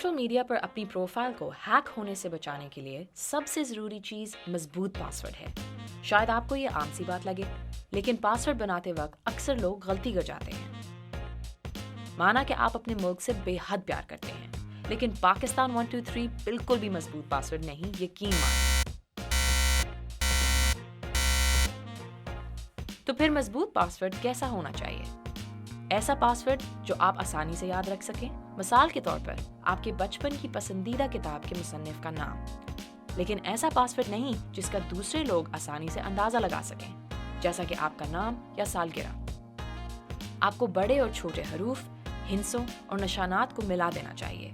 Social media पर अपनी profile को हैक होने से बचाने के लिए सबसे ज़रूरी चीज़ मजबूत पासवर्ड है। शायद आपको ये आम सी बात लगे, लेकिन पासवर्ड बनाते वक्त अक्सर लोग गलती कर जाते हैं। माना कि आप अपने मुल्क से बेहद प्यार करते हैं, लेकिन पाकिस्तान 123 बिल्कुल भी मजबूत पासवर्ड नहीं, यकीन मानिए। तो फिर मजबूत पासवर्ड कैसा होना चाहिए? ऐसा पासवर्ड जो आप आसानी से याद रख सकें। मिसाल के तौर पर आपके बचपन की पसंदीदा किताब के मुसन्निफ का नाम, लेकिन ऐसा पासवर्ड नहीं जिसका दूसरे लोग आसानी से अंदाजा लगा सकें, जैसा कि आपका नाम या सालगिरह। आपको बड़े और छोटे हरूफ, हिंसों और निशानात को मिला देना चाहिए।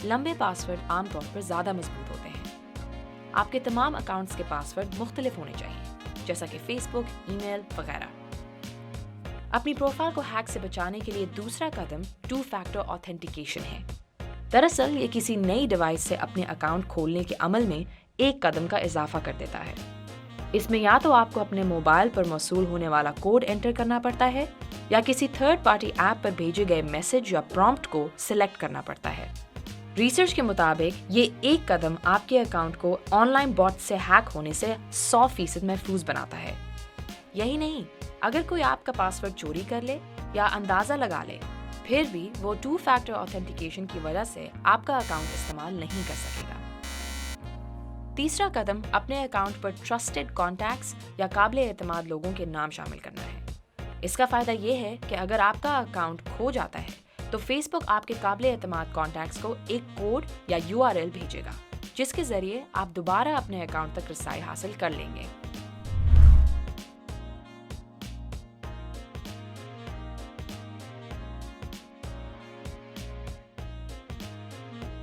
लंबे पासवर्ड आमतौर पर ज़्यादा मजबूत होते हैं। आपके तमाम अकाउंट्स के पासवर्ड मुख्तलिफ होने चाहिए, जैसा कि फेसबुक, ईमेल वगैरह। अपनी प्रोफाइल को हैक से बचाने के लिए दूसरा कदम 2 फैक्टर ऑथेंटिकेशन है। दरअसल ये किसी नई डिवाइस से अपने अकाउंट खोलने के अमल में एक कदम का इजाफा कर देता है। इसमें या तो आपको अपने मोबाइल पर मौसूल होने वाला कोड एंटर करना पड़ता है, या किसी थर्ड पार्टी ऐप पर भेजे गए मैसेज या प्रॉम्प्ट को सिलेक्ट करना पड़ता है। रिसर्च के मुताबिक ये एक कदम आपके अकाउंट को ऑनलाइन बॉट से हैक होने से 100% महफूज बनाता है। यही नहीं, अगर कोई आपका पासवर्ड चोरी कर ले या अंदाज़ा लगा ले, फिर भी वो 2 फैक्टर ऑथेंटिकेशन की वजह से आपका अकाउंट इस्तेमाल नहीं कर सकेगा। तीसरा कदम अपने अकाउंट पर ट्रस्टेड कॉन्टैक्ट्स या काबिल एतमाद लोगों के नाम शामिल करना है। इसका फ़ायदा ये है कि अगर आपका अकाउंट खो जाता है तो फेसबुक आपके काबिल एतमाद कॉन्टैक्ट्स को एक कोड या URL भेजेगा, जिसके ज़रिए आप दोबारा अपने अकाउंट तक रसाई हासिल कर लेंगे।